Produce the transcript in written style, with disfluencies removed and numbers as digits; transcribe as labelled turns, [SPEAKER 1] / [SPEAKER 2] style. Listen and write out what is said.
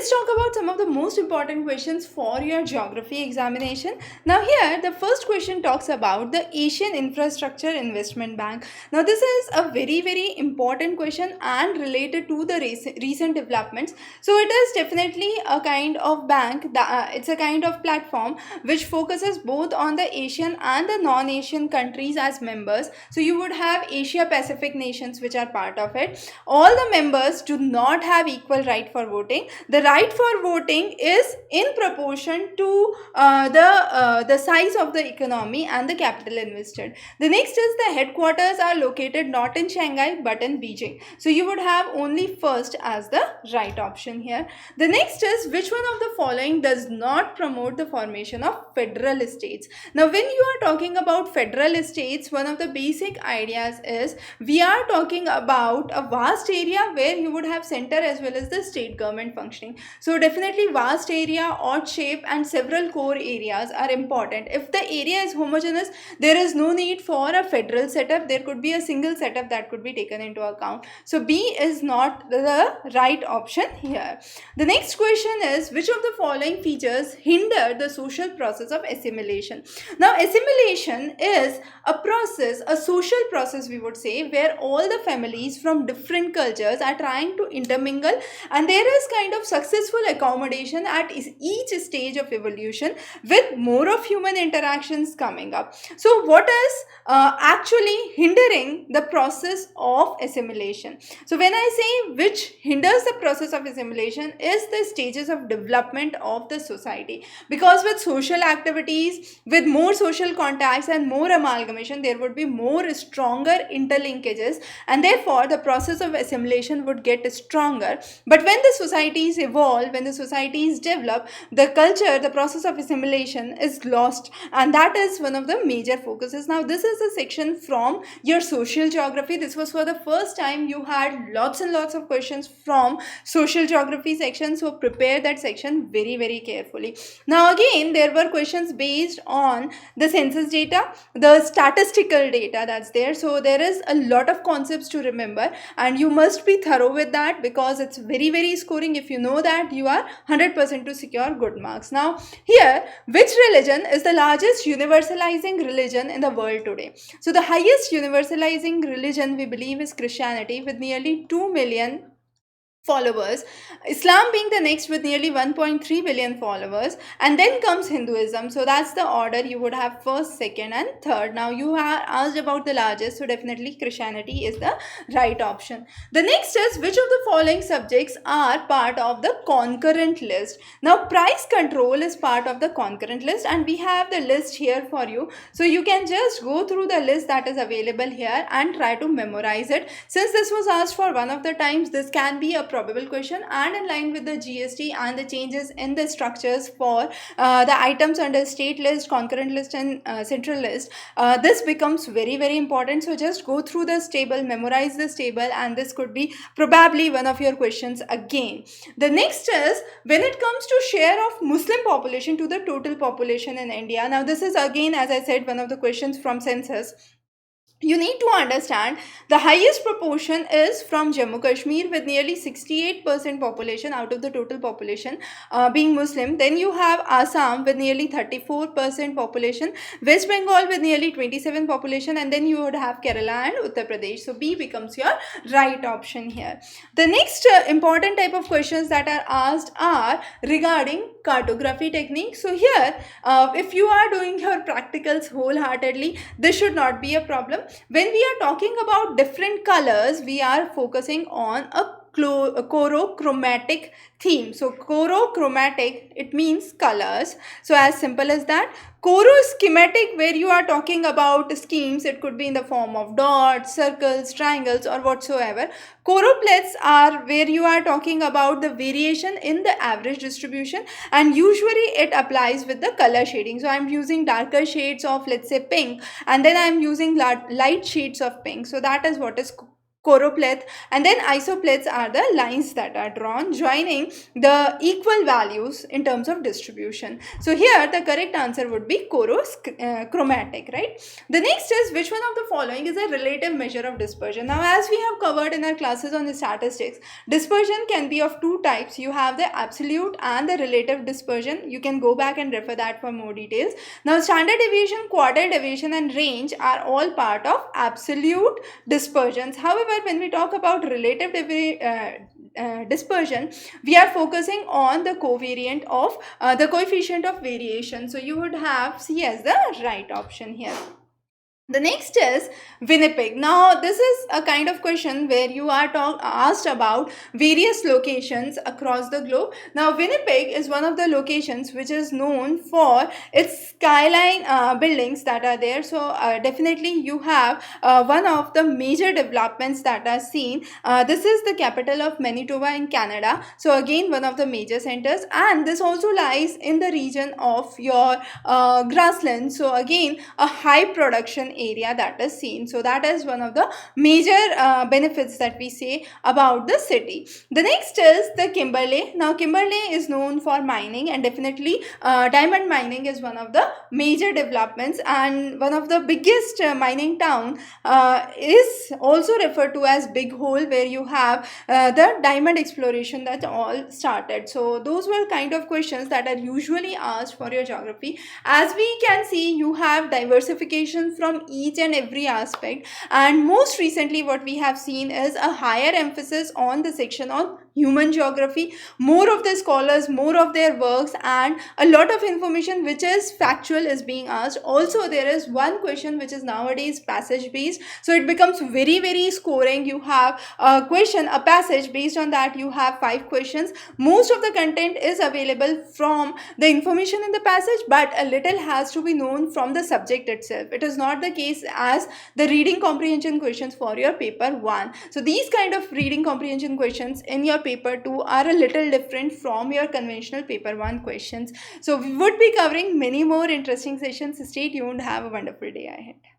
[SPEAKER 1] let's talk about some of the most important questions for your geography examination. Now here the first question talks about the Asian Infrastructure Investment Bank. Now this is a very important question and related to the recent developments. So it is definitely a kind of bank that it's a kind of platform which focuses both on the Asian and the non-Asian countries as members. So you would have Asia Pacific nations which are part of it. All the members do not have equal right for voting. The right for voting is in proportion to the size of the economy and the capital invested. The next is the headquarters are located not in Shanghai but in Beijing. So you would have only first as the right option here. The next is which one of the following does not promote the formation of federal states. Now when you are talking about federal states, one of the basic ideas is we are talking about a vast area where you would have center as well as the state government functioning. So definitely vast area, odd shape and several core areas are important. If the area is homogeneous, there is no need for a federal setup. There could be a single setup that could be taken into account. So B is not the right option here. The next question is which of the following features hinder the social process of assimilation. Now assimilation is a process, a social process we would say, where all the families from different cultures are trying to intermingle and there is kind of successful accommodation at each stage of evolution with more of human interactions coming up. So what is actually hindering the process of assimilation? So when I say which hinders the process of assimilation is the stages of development of the society, because with social activities, with more social contacts and more amalgamation, there would be more stronger interlinkages and therefore the process of assimilation would get stronger. But when the societies evolve, when the societies develop, the culture, the process of assimilation is lost, and that is one of the major focuses. Now this is a section from your social geography. This was for the first time you had lots and lots of questions from social geography section, so prepare that section very carefully. Now again there were questions based on the census data, the statistical data that's there. So there is a lot of concepts to remember and you must be thorough with that because it's very scoring. If you know that, you are 100% to secure good marks. Now here, which religion is the largest universalizing religion in the world today? So the highest universalizing religion we believe is Christianity with nearly 2 million followers, Islam being the next with nearly 1.3 billion followers, and then comes Hinduism. So that's the order you would have first, second and third. Now you are asked about the largest, so definitely Christianity is the right option. The next is which of the following subjects are part of the concurrent list. Now price control is part of the concurrent list and we have the list here for you, so you can just go through the list that is available here and try to memorize it. Since this was asked for one of the times, this can be a probable question, and in line with the GST and the changes in the structures for the items under state list, concurrent list and central list, this becomes very important. So just go through this table, memorize this table, and this could be probably one of your questions again. The next is when it comes to share of Muslim population to the total population in India. Now this is again, as I said, one of the questions from census. You need to understand the highest proportion is from Jammu Kashmir with nearly 68% population out of the total population being Muslim. Then you have Assam with nearly 34% population, West Bengal with nearly 27 population, and then you would have Kerala and Uttar Pradesh. So B becomes your right option here. The next important type of questions that are asked are regarding cartography technique. So here if you are doing your practicals wholeheartedly, this should not be a problem. When we are talking about different colors, we are focusing on a chorochromatic theme. So chorochromatic, it means colors. So as simple as that. Choroschematic, where you are talking about schemes, it could be in the form of dots, circles, triangles or whatsoever. Choropleths are where you are talking about the variation in the average distribution, and usually it applies with the color shading. So I am using darker shades of, let's say, pink, and then I am using light shades of pink. So that is what is choropleth, and then isopleths are the lines that are drawn joining the equal values in terms of distribution. So here the correct answer would be chromatic, right? The next is, which one of the following is a relative measure of dispersion? Now, as we have covered in our classes on the statistics, dispersion can be of two types. You have the absolute and the relative dispersion. You can go back and refer that for more details. Now, standard deviation, quartile deviation, and range are all part of absolute dispersions. However, when we talk about relative dispersion, we are focusing on the covariant of the coefficient of variation. So you would have C as the right option here. The next is Winnipeg. Now, this is a kind of question where you are asked about various locations across the globe. Now, Winnipeg is one of the locations which is known for its skyline buildings that are there. So, definitely you have one of the major developments that are seen. This is the capital of Manitoba in Canada. So, again, one of the major centers, and this also lies in the region of your grassland. So, again, a high production area that is seen. So that is one of the major benefits that we say about the city. The next is the Kimberley. Now, Kimberley is known for mining, and definitely diamond mining is one of the major developments, and one of the biggest mining town is also referred to as Big Hole, where you have the diamond exploration that all started. So those were kind of questions that are usually asked for your geography. As we can see, you have diversification from each and every aspect, and most recently what we have seen is a higher emphasis on the section on human geography, more of the scholars, more of their works, and a lot of information which is factual is being asked. Also, there is one question which is nowadays passage based, so it becomes very scoring. You have a question, a passage, based on that you have 5 questions. Most of the content is available from the information in the passage, but a little has to be known from the subject itself. It is not the case as the reading comprehension questions for your paper 1. So these kind of reading comprehension questions in your paper 2 are a little different from your conventional paper 1 questions. So we would be covering many more interesting sessions. Stay tuned. Have a wonderful day ahead.